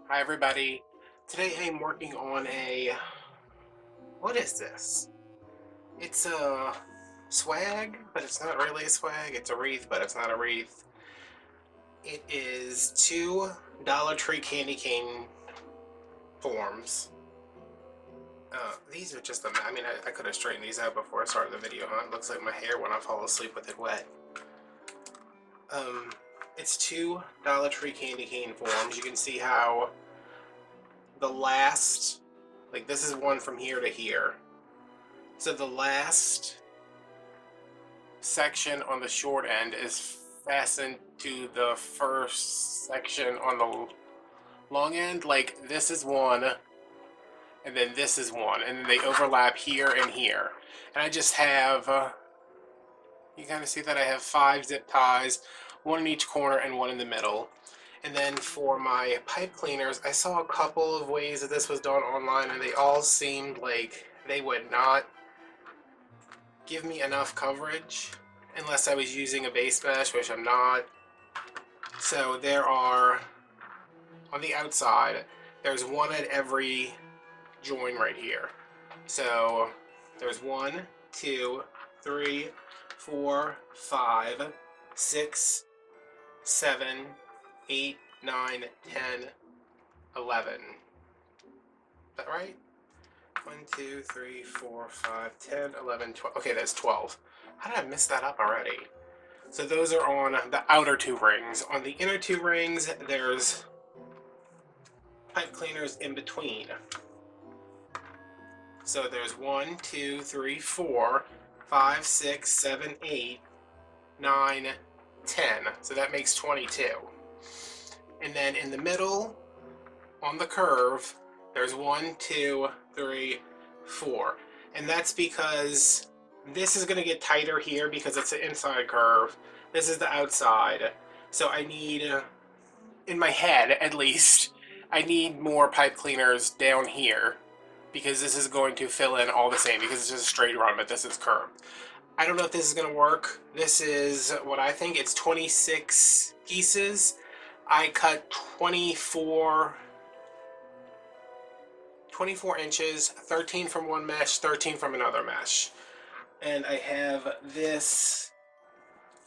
Hi everybody. Today I'm working on what is this? It's a swag, but it's not really a swag. It's a wreath, but it's not a wreath. It is two Dollar Tree candy cane forms. These are just I mean, I could have straightened these out before I started the video, huh? It looks like my hair when I fall asleep with it wet. Um, it's two Dollar Tree candy cane forms. You can see how the last, like this is one from here to here. So the last section on the short end is fastened to the first section on the long end. Like this is one, and then this is one, and then they overlap here and here. And I just have, you kind of see that I have 5 zip ties, one in each corner and one in the middle. And then for my pipe cleaners, I saw a couple of ways that this was done online, and they all seemed like they would not give me enough coverage unless I was using a base mesh, which I'm not. So there are, on the outside, there's one at every join right here. So there's 1, 2, 3, 4, 5, 6, 7, 8, 9, 10, 11. Is that right? 1, 2, 3, 4, 5, 10, 11, 12. Okay, that's 12. How did I miss that up already? So those are on the outer 2 rings. On the inner 2 rings, there's pipe cleaners in between. So there's 1, 2, 3, 4, 5, 6, 7, 8, 9, 10. So that makes 22. And then in the middle, on the curve, there's 1, 2, 3, 4. And that's because this is going to get tighter here because it's an inside curve. This is the outside. So I need, in my head at least, I need more pipe cleaners down here because this is going to fill in all the same because it's just a straight run, but this is curved. I don't know if this is going to work. This is what I think. It's 26 pieces. I cut 24 inches, 13 from one mesh, 13 from another mesh. And I have this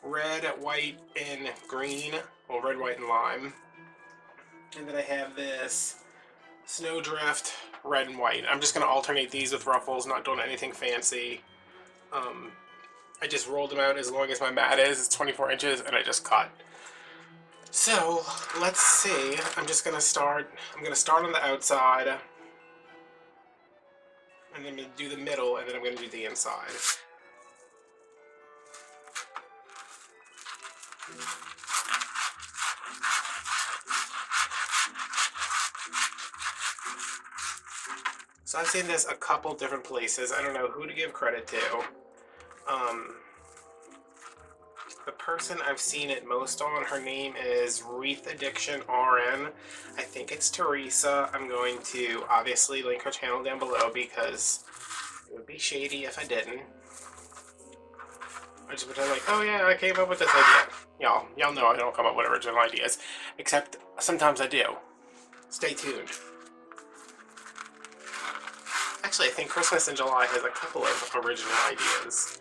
red, white, and green, well, red, white, and lime. And then I have this snowdrift, red and white. I'm just going to alternate these with ruffles, not doing anything fancy. I just rolled them out as long as my mat is. It's 24 inches, and I just cut. So, let's see. I'm going to start on the outside, and then I'm going to do the middle, and then I'm going to do the inside. So I've seen this a couple different places. I don't know who to give credit to. The person I've seen it most on, her name is Wreath Addiction RN. I think it's Teresa. I'm going to obviously link her channel down below because it would be shady if I didn't. I just pretend like, oh yeah, I came up with this idea. Y'all know I don't come up with original ideas. Except sometimes I do. Stay tuned. Actually, I think Christmas in July has a couple of original ideas.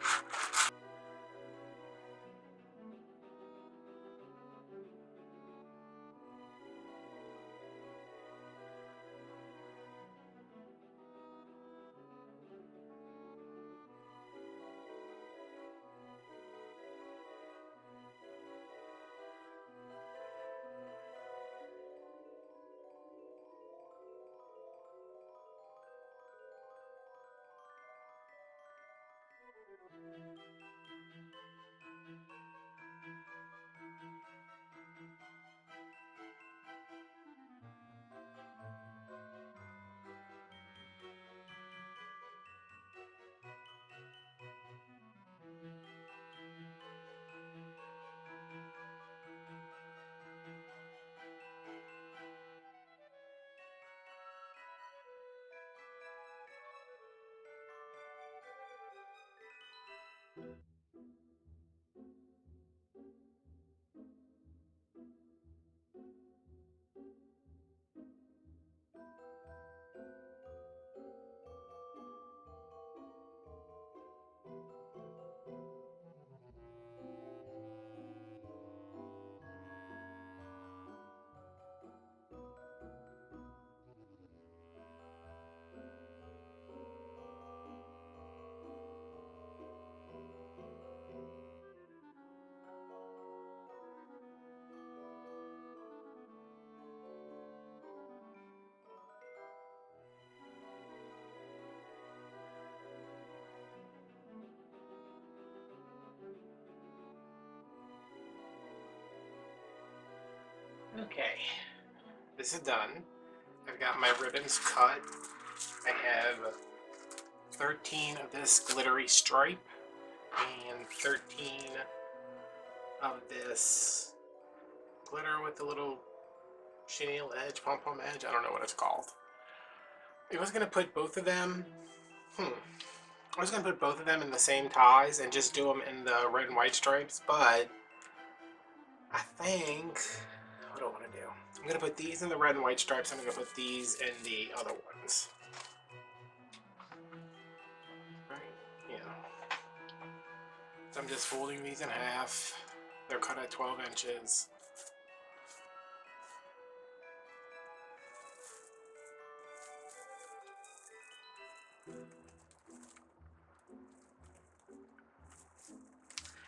Okay, this is done. I've got my ribbons cut. I have 13 of this glittery stripe and 13 of this glitter with the little chenille edge, pom-pom edge. I don't know what it's called. I was going to put both of them, I was going to put both of them in the same ties and just do them in the red and white stripes, but I think, what do I want to do? I'm going to put these in the red and white stripes. I'm going to put these in the other ones. Right? Yeah. So I'm just folding these in half. They're cut at 12 inches.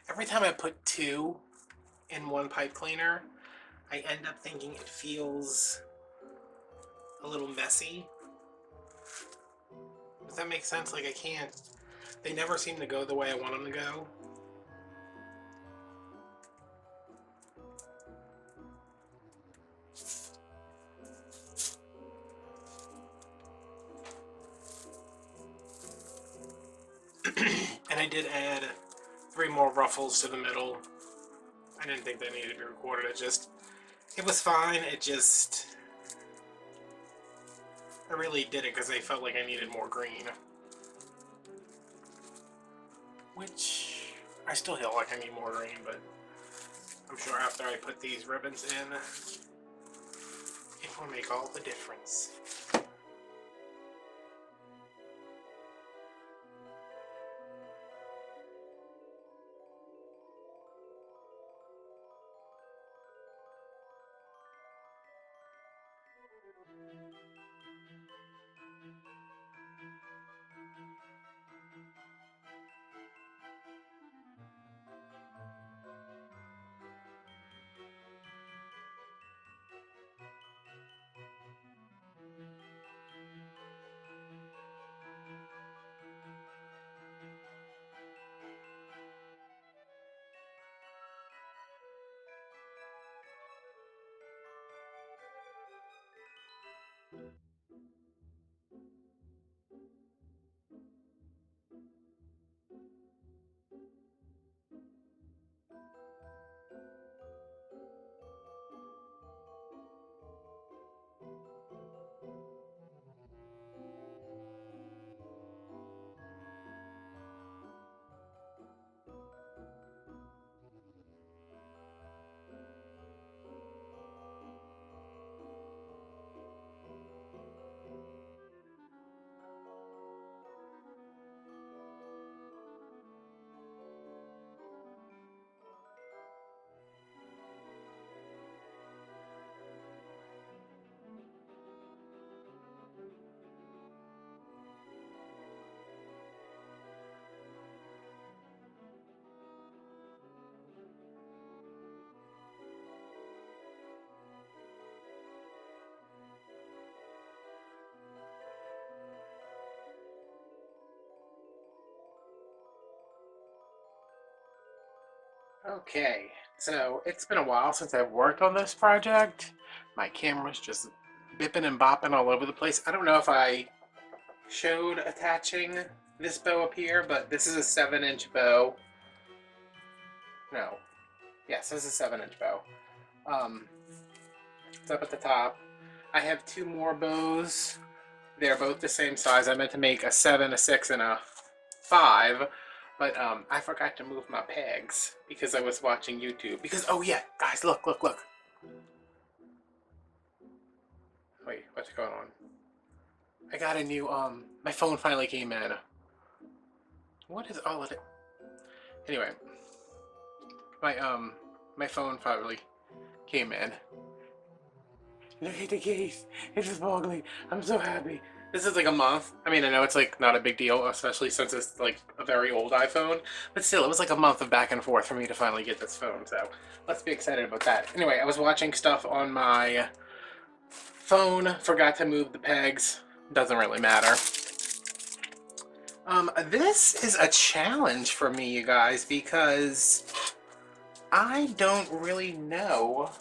Every time I put two in one pipe cleaner, I end up thinking it feels a little messy. Does that make sense? Like I can't, they never seem to go the way I want them to go. And I did add 3 more ruffles to the middle. I didn't think that needed to be recorded. It was fine. I really did it because I felt like I needed more green. Which, I still feel like I need more green, but I'm sure after I put these ribbons in, it will make all the difference. Okay, so it's been a while since I've worked on this project. My camera's just bipping and bopping all over the place. I don't know if I showed attaching this bow up here, but this is a 7-inch bow. No. Yes, this is a 7-inch bow. It's up at the top. I have 2 more bows. They're both the same size. I meant to make a 7, a 6, and a 5, but I forgot to move my pegs because I was watching YouTube. Because, oh yeah, guys, look, look, look. Wait, what's going on? I got a new, my phone finally came in. What is all of it? Anyway, my phone finally came in. Look at the case. It's sparkly. I'm so happy. This is like a month. I mean, I know it's like not a big deal, especially since it's like a very old iPhone, but still, it was like a month of back and forth for me to finally get this phone, so let's be excited about that. Anyway, I was watching stuff on my phone, forgot to move the pegs. Doesn't really matter. This is a challenge for me, you guys, because I don't really know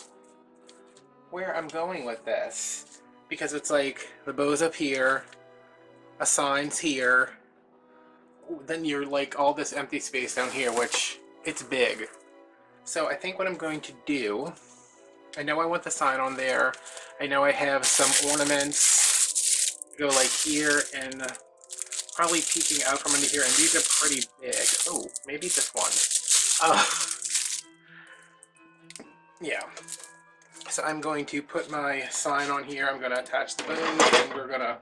where I'm going with this. Because it's like the bow's up here, a sign's here, then you're like all this empty space down here, which it's big. So I think what I'm going to do, I know I want the sign on there. I know I have some ornaments go like here and probably peeking out from under here, and these are pretty big. Oh, maybe this one. Yeah. So I'm going to put my sign on here. I'm going to attach the bow, and we're going to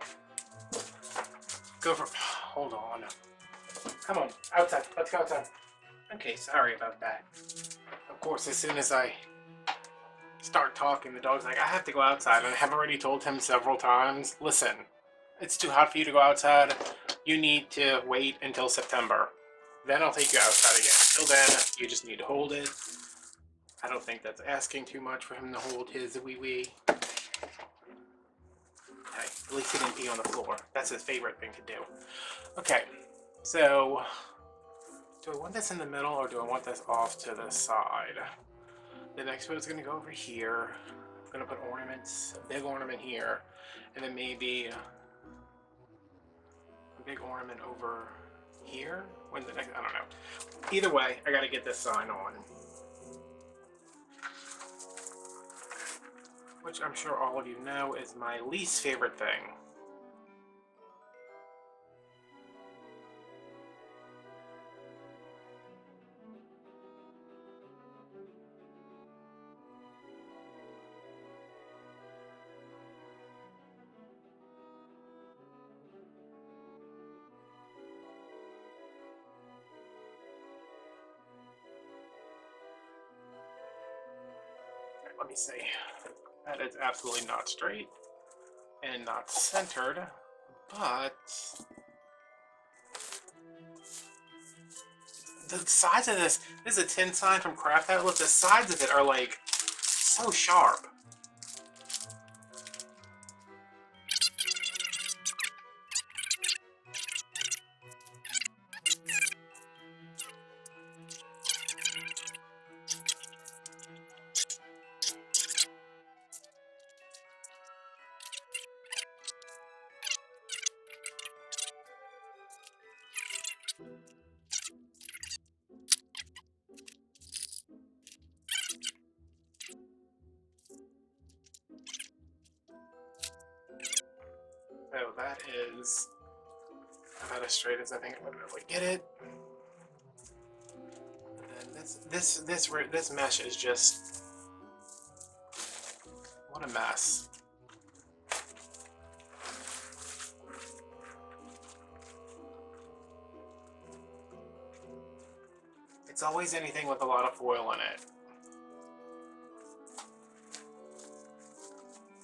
go for... Hold on. Come on, outside. Let's go outside. Okay, sorry about that. Of course, as soon as I start talking, the dog's like, I have to go outside, and I have already told him several times, listen, it's too hot for you to go outside. You need to wait until September. Then I'll take you outside again. Until then, you just need to hold it. I don't think that's asking too much for him to hold his wee-wee. Okay, at least he didn't pee on the floor. That's his favorite thing to do. Okay, so do I want this in the middle or do I want this off to the side? The next one is going to go over here. I'm going to put ornaments, a big ornament here, and then maybe a big ornament over here. When's the next? I don't know. Either way, I got to get this sign on. Which I'm sure all of you know is my least favorite thing. Let me see. That is absolutely not straight and not centered, but the sides of this is a tin sign from Craft Outlet. The sides of it are like so sharp. So that is about as straight as I think I'm gonna be able to get it. And then this mesh is just what a mess. It's always anything with a lot of foil in it.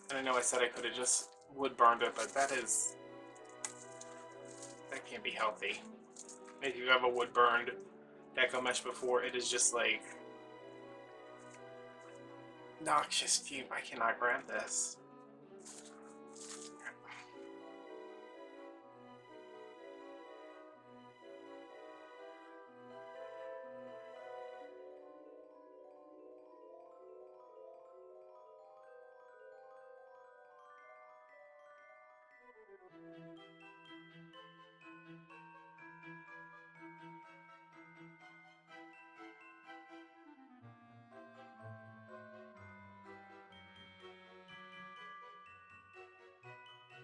And I know I said I could have just wood burned it, but that can't be healthy. If you have a wood burned deco mesh before, it is just like noxious fume. I cannot grab this.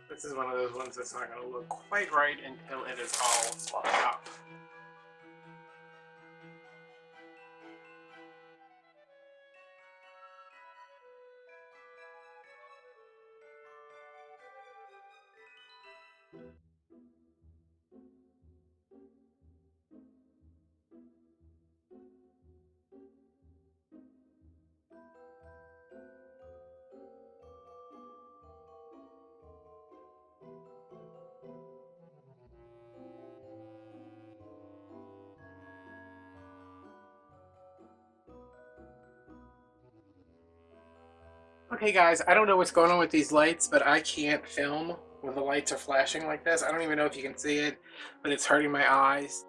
This is one of those ones that's not going to look quite right until it is all fluffed up. Okay guys, I don't know what's going on with these lights, but I can't film when the lights are flashing like this. I don't even know if you can see it, but it's hurting my eyes.